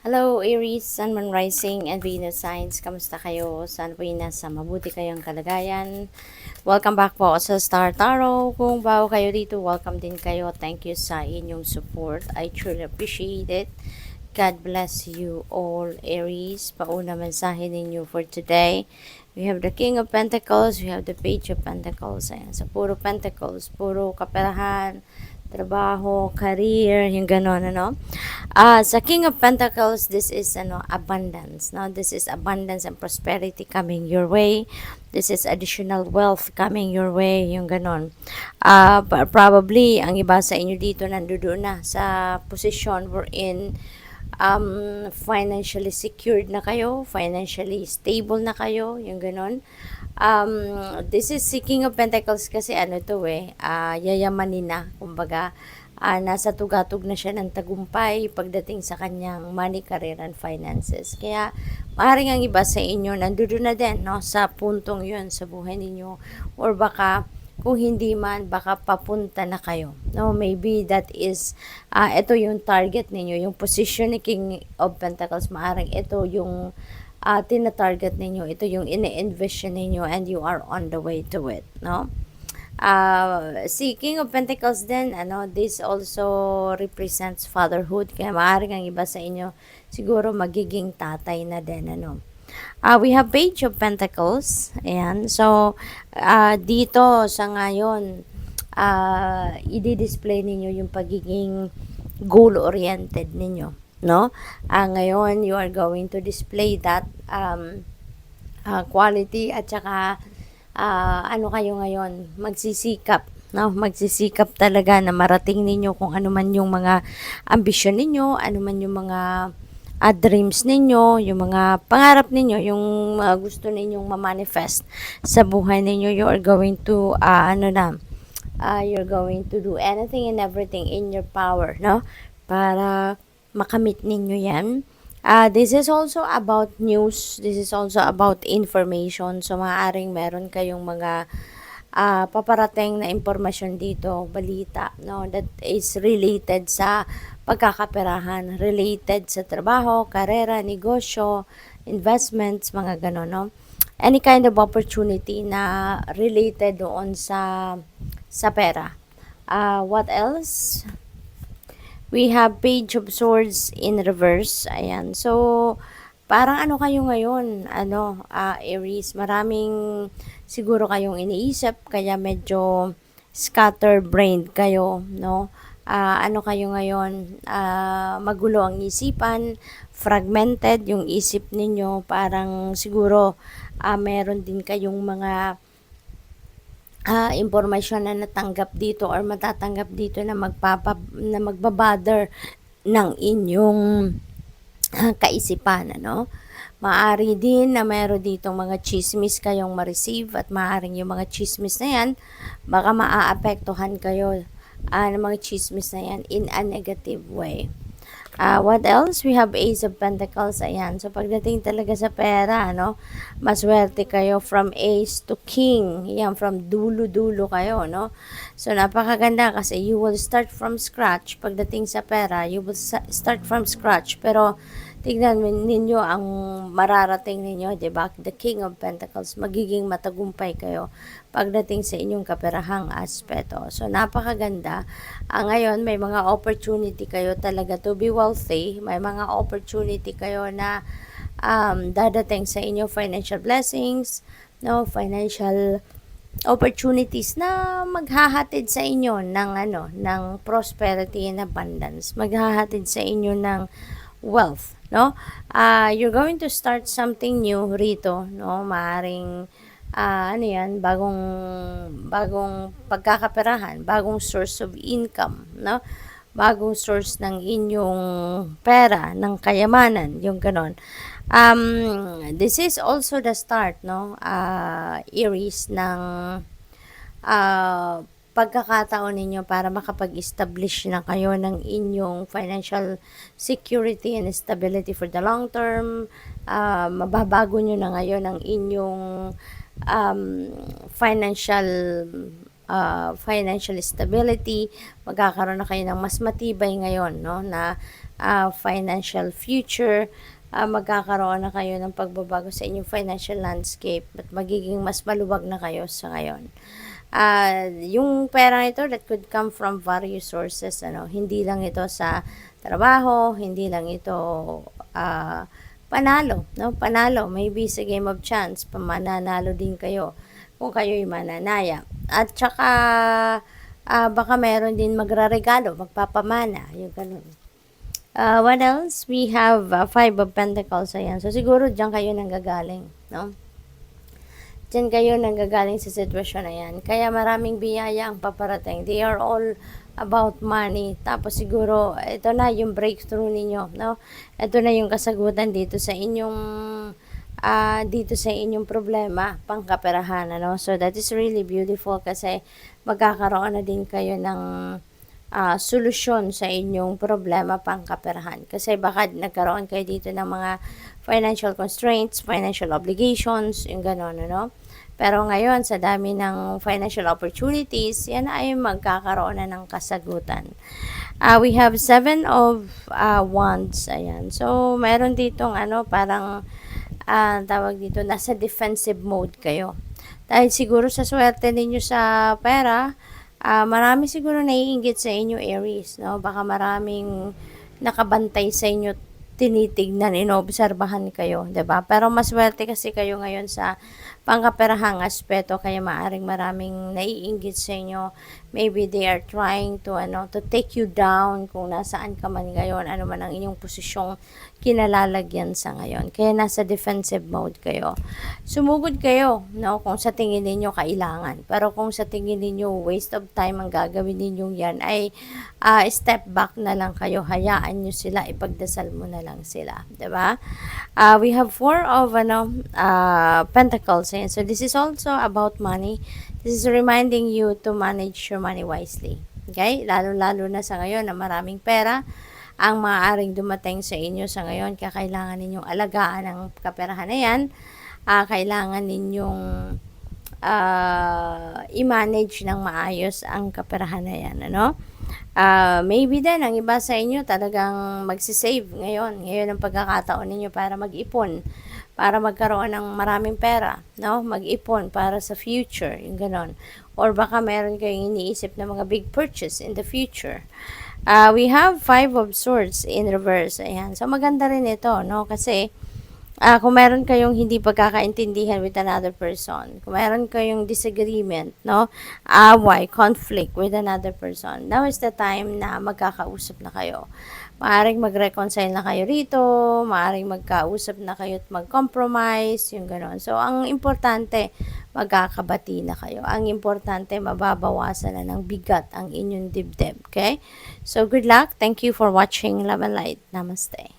Hello, Aries, Sun, Moon Rising, and Venus Signs. Kamusta kayo? Sana po nasa mabuti kayong kalagayan. Welcome back po sa Star Tarot. Kung bago kayo dito, welcome din kayo. Thank you sa inyong support. I truly appreciate it. God bless you all, Aries. Pauna mensahe ninyo for today. We have the King of Pentacles, we have the Page of Pentacles. Ayan, sa puro Pentacles, puro kaperahan, trabaho, career, yung ganon, ano. Sa King of Pentacles, this is abundance. No? This is abundance and prosperity coming your way. This is additional wealth coming your way, yung ganon. Probably, ang iba sa inyo dito nandoon na sa position we're in, financially secured na kayo, financially stable na kayo, yung ganon. This is King of Pentacles kasi yayamanin na, kumbaga, nasa tugatog na siya ng tagumpay pagdating sa kanyang money, career, and finances. Kaya, maaaring ang iba sa inyo, nandoon na din, no, sa puntong yun sa buhay ninyo. Or baka, kung hindi man, baka papunta na kayo. No, maybe that is, ito yung target ninyo, yung position ni King of Pentacles, maaaring ito yung tina-target ninyo, ito yung ine-envision ninyo, and you are on the way to it, no? Si King of Pentacles din, this also represents fatherhood. Kaya maaaring ang iba sa inyo, siguro magiging tatay na din, we have Page of Pentacles. Ayan. So, dito sa ngayon, i-display ninyo yung pagiging goal-oriented ninyo, no? Ngayon, you are going to display that quality at saka kayo ngayon, magsisikap, no? Magsisikap talaga na marating ninyo kung ano man yung mga ambisyon ninyo, ano man yung mga dreams ninyo, yung mga pangarap ninyo, yung gusto ninyong ma-manifest sa buhay ninyo. You are going to you're going to do anything and everything in your power, no? Para makamit ninyo yan. This is also about news. This is also about information. So, maaaring meron kayong mga paparating na impormasyon dito, balita, no, that is related sa pagkakaperahan, related sa trabaho, karera, negosyo, investments, mga ganon, no? Any kind of opportunity na related doon sa pera. What else? We have Page of Swords in reverse. Ayan. So, parang kayo ngayon, Aries, maraming siguro kayong iniisip, kaya medyo scatterbrained kayo, no? Kayo ngayon, magulo ang isipan, fragmented yung isip ninyo, parang siguro meron din kayong mga impormasyon na natanggap dito or matatanggap dito na magbabother ng inyong kaisipan, Maari din na meron ditong mga chismis kayong ma-receive at maaring yung mga chismis na yan, baka maaapektuhan kayo ng mga chismis na yan in a negative way. What else? We have Ace of Pentacles. Ayan. So, pagdating talaga sa pera, maswerte kayo from Ace to King. Yan, from dulo-dulo kayo, no? So, napakaganda kasi you will start from scratch. Pagdating sa pera, you will start from scratch. Pero, tignan ninyo ang mararating ninyo, diba? The King of Pentacles, magiging matagumpay kayo pagdating sa inyong kaperahang aspeto. So, napakaganda. Ngayon, may mga opportunity kayo talaga to be wealthy. May mga opportunity kayo na dadating sa inyo, financial blessings, no, financial opportunities na maghahatid sa inyo ng prosperity and abundance. Maghahatid sa inyo ng wealth, no? You're going to start something new rito, no? Maaring bagong pagkakaperahan, bagong source of income, no? Bagong source ng inyong pera, ng kayamanan, yung ganon. This is also the start, no? Aries, ng pagkakataon ninyo para makapag-establish na kayo ng inyong financial security and stability for the long term. Mababago nyo na ngayon ang inyong financial stability. Magkakaroon na kayo ng mas matibay ngayon, no, na financial future. Magkakaroon na kayo ng pagbabago sa inyong financial landscape at magiging mas maluwag na kayo sa ngayon. Yung pera ito that could come from various sources, hindi lang ito sa trabaho, hindi lang ito panalo, panalo, maybe sa game of chance, mananalo din kayo kung kayo'y mananaya. At saka, baka meron din magraregalo, magpapamana, yung ganun. What else? We have Five of Pentacles. Ayan. So, siguro diyan kayo nanggagaling, no? Diyan kayo nanggagaling sa sitwasyon na yan. Kaya maraming biyaya ang paparating. They are all about money. Tapos siguro, ito na yung breakthrough ninyo, no? Ito na yung kasagutan dito sa inyong problema, pangkaperahan, ano? So, that is really beautiful kasi magkakaroon na din kayo ng solusyon sa inyong problema pangkaperahan. Kasi baka nagkaroon kayo dito ng mga financial constraints, financial obligations, yung gano'n, ano? Pero ngayon, sa dami ng financial opportunities, yan ay magkakaroon na ng kasagutan. We have 7 of Wands. Ayan. So, meron ditong parang tawag dito, nasa defensive mode kayo. Dahil siguro sa swerte ninyo sa pera, marami siguro naiinggit sa inyo, Aries, no? Baka maraming nakabantay sa inyo, tinitignan, inoobserbahan kayo, 'di ba? Pero maswerte kasi kayo ngayon sa pangkaperahang aspeto, kaya maaring maraming naiinggit sa inyo. Maybe they are trying to take you down kung nasaan ka man ngayon, ano man ang inyong posisyong kinalalagyan sa ngayon. Kaya nasa defensive mode kayo. Sumugod kayo, no, kung sa tingin niyo kailangan. Pero kung sa tingin niyo waste of time ang gagawin ninyong yan, ay step back na lang kayo. Hayaan niyo sila, ipagdasal mo na lang sila, 'di ba? We have 4 of Pentacles. So this is also about money. This is reminding you to manage your money wisely. Okay? Lalo-lalo na sa ngayon na maraming pera ang maaaring dumating sa inyo sa ngayon, kaya kailangan ninyong alagaan ang kaperahan na yan. Kailangan ninyong i-manage ng maayos ang kaperahan na yan, ano? Maybe din, ang iba sa inyo talagang magsisave ngayon. Ngayon ang pagkakataon ninyo para mag-ipon, para magkaroon ng maraming pera, no? Mag-ipon para sa future, yung ganon. Or baka meron kayong iniisip na mga big purchase in the future. We have 5 of Swords in reverse. Ayan. So, maganda rin ito, no? Kasi, kung meron kayong hindi pagkakaintindihan with another person, kung meron kayong disagreement, no? Away, conflict with another person, now is the time na magkakausap na kayo. Maaring mag-reconcile na kayo rito, maaring magkausap na kayo at mag-compromise, yung gano'n. So, ang importante, magkakabati na kayo. Ang importante, mababawasan na ng bigat ang inyong dibdib, okay? So, good luck. Thank you for watching Love and Light. Namaste.